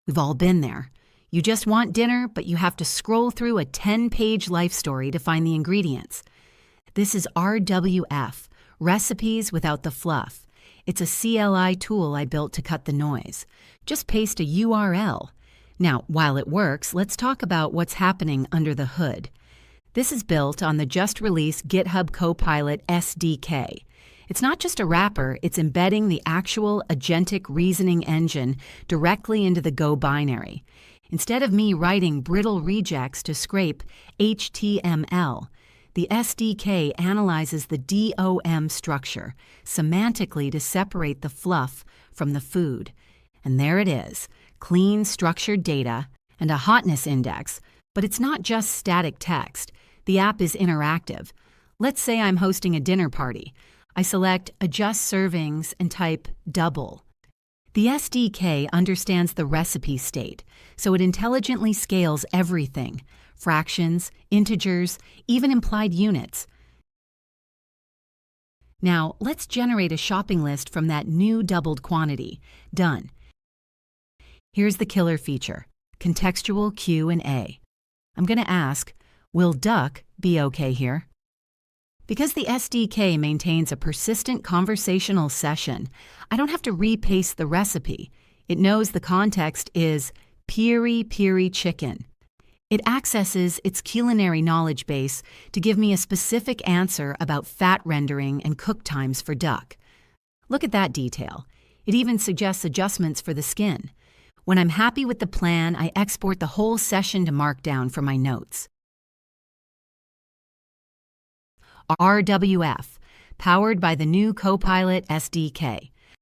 We've all been there. You just want dinner, but you have to scroll through a 10-page life story to find the ingredients. This is RWF, Recipes Without the Fluff. It's a CLI tool I built to cut the noise. Just paste a URL. Now, while it works, let's talk about what's happening under the hood. This is built on the just-released GitHub Copilot SDK. It's not just a wrapper, it's embedding the actual agentic reasoning engine directly into the Go binary. Instead of me writing brittle regex to scrape HTML, the SDK analyzes the DOM structure semantically to separate the fluff from the food. And there it is, clean, structured data and a hotness index. But it's not just static text. The app is interactive. Let's say I'm hosting a dinner party. I select Adjust Servings and type double. The SDK understands the recipe state, so it intelligently scales everything: fractions, integers, even implied units. Now, let's generate a shopping list from that new doubled quantity. Done. Here's the killer feature: contextual Q&A. I'm going to ask, will duck be okay here? Because the SDK maintains a persistent conversational session, I don't have to repaste the recipe. It knows the context is piri-piri chicken. It accesses its culinary knowledge base to give me a specific answer about fat rendering and cook times for duck. Look at that detail. It even suggests adjustments for the skin. When I'm happy with the plan, I export the whole session to Markdown for my notes. RWF, powered by the new Copilot SDK.